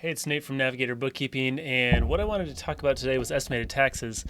Hey, it's Nate from Navigator Bookkeeping, and what I wanted to talk about today was estimated taxes.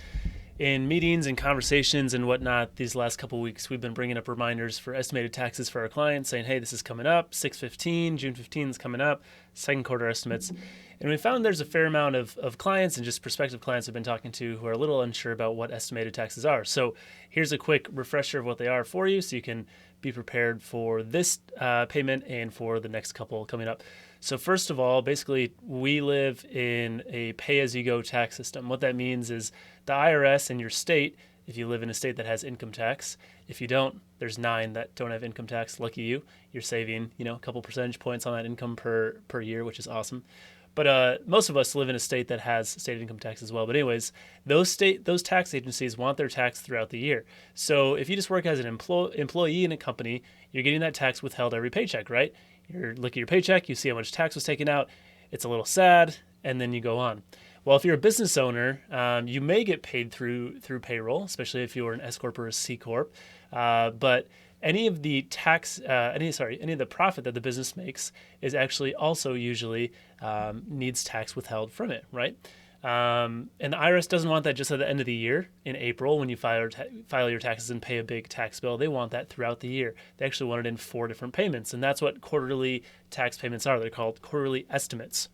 In meetings and conversations and whatnot, these last couple of weeks, we've been bringing up reminders for estimated taxes for our clients, saying, hey, this is coming up, 6/15, June 15 is coming up, second quarter estimates. And we found there's a fair amount of clients and just prospective clients I've been talking to who are a little unsure about what estimated taxes are. So here's a quick refresher of what they are for you so you can be prepared for this payment and for the next couple coming up. So first of all, basically, we live in a pay-as-you-go tax system. What that means is the IRS in your state, if you live in a state that has income tax, if you don't, there's 9 that don't have income tax. Lucky you, you're saving, a couple percentage points on that income per year, which is awesome. But most of us live in a state that has state income tax as well. But anyways, those tax agencies want their tax throughout the year. So if you just work as an employee in a company, you're getting that tax withheld every paycheck, right? You look at your paycheck, you see how much tax was taken out. It's a little sad, and then you go on. Well, if you're a business owner, you may get paid through payroll, especially if you're an S corp or a C corp. But any of the any of the profit that the business makes is actually also usually needs tax withheld from it, right? And the IRS doesn't want that just at the end of the year in April when you file your taxes and pay a big tax bill. They want that throughout the year. They actually want it in 4 different payments, and that's what quarterly tax payments are. They're called quarterly estimates.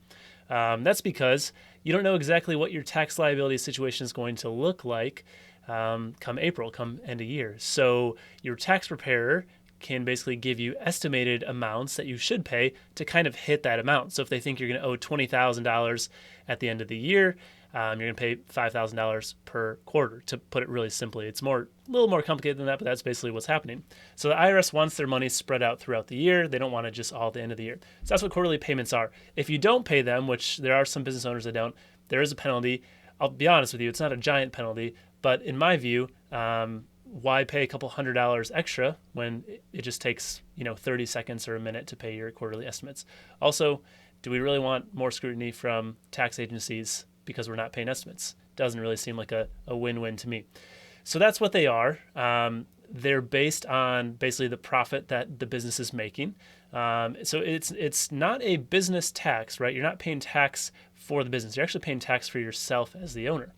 That's because you don't know exactly what your tax liability situation is going to look like come April, come end of year. So your tax preparer can basically give you estimated amounts that you should pay to kind of hit that amount. So if they think you're going to owe $20,000 at the end of the year, you're going to pay $5,000 per quarter, to put it really simply. It's a little more complicated than that, but that's basically what's happening. So the IRS wants their money spread out throughout the year. They don't want it just all at the end of the year. So that's what quarterly payments are. If you don't pay them, which there are some business owners that don't, there is a penalty. I'll be honest with you, it's not a giant penalty, but in my view, why pay a couple $100 extra when it just takes 30 seconds or a minute to pay your quarterly estimates? Also, do we really want more scrutiny from tax agencies because we're not paying estimates? Doesn't really seem like a win-win to me. So that's what they are. They're based on basically the profit that the business is making. So it's not a business tax, right? You're not paying tax for the business. You're actually paying tax for yourself as the owner.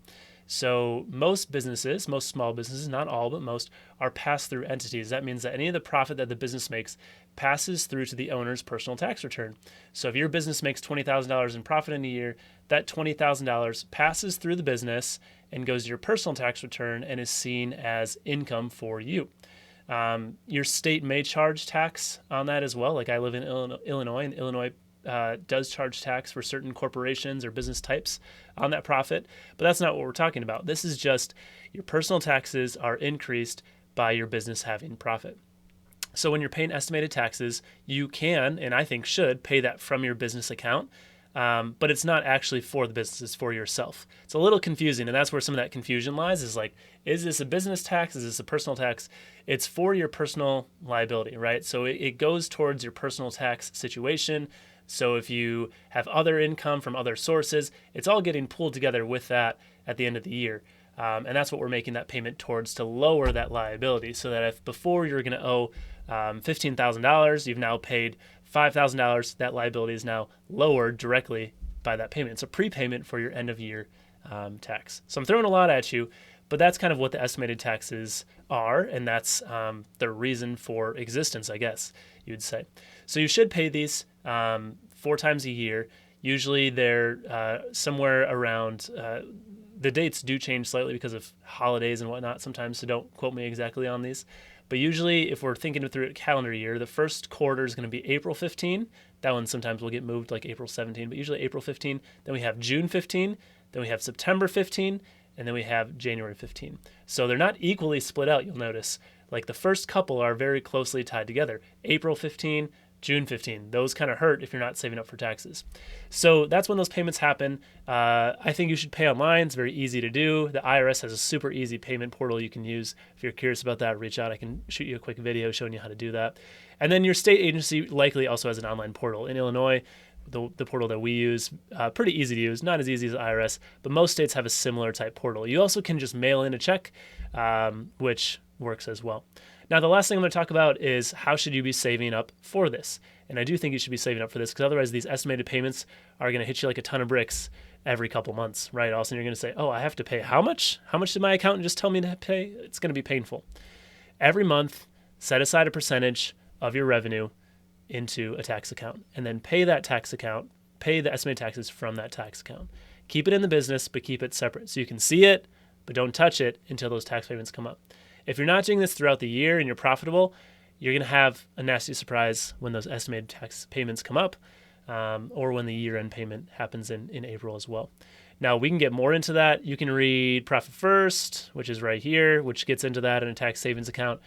So most small businesses, not all, but most, are pass-through entities. That means that any of the profit that the business makes passes through to the owner's personal tax return. So if your business makes $20,000 in profit in a year, that $20,000 passes through the business and goes to your personal tax return and is seen as income for you. Your state may charge tax on that as well. Like I live in Illinois, and Illinois does charge tax for certain corporations or business types on that profit, but that's not what we're talking about. This is just your personal taxes are increased by your business having profit. So when you're paying estimated taxes, you can, and I think should, pay that from your business account, but it's not actually for the business, it's for yourself. It's a little confusing, and that's where some of that confusion lies, is like, is this a business tax? Is this a personal tax? It's for your personal liability, right? So it goes towards your personal tax situation. So if you have other income from other sources, it's all getting pulled together with that at the end of the year. And that's what we're making that payment towards, to lower that liability, so that if before you're going to owe $15,000, you've now paid $5,000, that liability is now lowered directly by that payment. It's a prepayment for your end of year tax. So I'm throwing a lot at you, but that's kind of what the estimated taxes are, and that's the reason for existence, I guess you would say. So you should pay these 4 times a year. Usually they're somewhere around, the dates do change slightly because of holidays and whatnot sometimes, so don't quote me exactly on these. But usually if we're thinking through a calendar year, the first quarter is going to be April 15. That one sometimes will get moved like April 17, but usually April 15. Then we have June 15. Then we have September 15. And then we have January 15. So they're not equally split out, you'll notice. Like the first couple are very closely tied together. April 15, June 15. Those kind of hurt if you're not saving up for taxes. So that's when those payments happen. I think you should pay online. It's very easy to do. The IRS has a super easy payment portal you can use. If you're curious about that, reach out. I can shoot you a quick video showing you how to do that. And then your state agency likely also has an online portal. In Illinois, the portal that we use, pretty easy to use, not as easy as the IRS, but most states have a similar type portal. You also can just mail in a check, which works as well. Now, the last thing I'm going to talk about is how should you be saving up for this? And I do think you should be saving up for this because otherwise these estimated payments are going to hit you like a ton of bricks every couple months, right? All of a sudden you're going to say, oh, I have to pay how much? How much did my accountant just tell me to pay? It's going to be painful. Every month, set aside a percentage of your revenue into a tax account and then pay that tax account, pay the estimated taxes from that tax account. Keep it in the business, but keep it separate so you can see it, but don't touch it until those tax payments come up. If you're not doing this throughout the year and you're profitable, you're going to have a nasty surprise when those estimated tax payments come up, or when the year-end payment happens in April as well. Now, we can get more into that. You can read Profit First, which is right here, which gets into that in a tax savings account.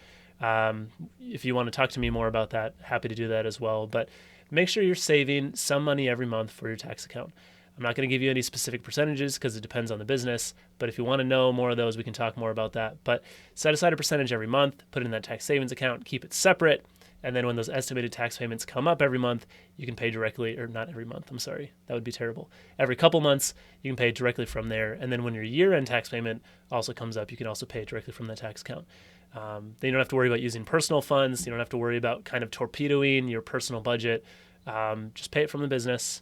If you want to talk to me more about that, happy to do that as well. But make sure you're saving some money every month for your tax account. I'm not going to give you any specific percentages because it depends on the business. But if you want to know more of those, we can talk more about that. But set aside a percentage every month, put it in that tax savings account, keep it separate. And then when those estimated tax payments come up every month, you can pay directly, or not every month, I'm sorry, that would be terrible. Every couple months, you can pay directly from there. And then when your year-end tax payment also comes up, you can also pay directly from that tax account. Then you don't have to worry about using personal funds. You don't have to worry about kind of torpedoing your personal budget. Just pay it from the business.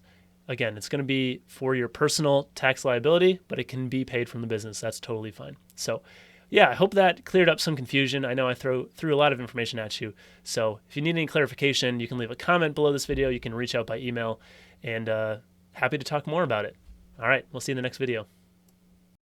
Again, it's going to be for your personal tax liability, but it can be paid from the business. That's totally fine. So yeah, I hope that cleared up some confusion. I know I threw a lot of information at you. So if you need any clarification, you can leave a comment below this video. You can reach out by email, and happy to talk more about it. All right, we'll see you in the next video.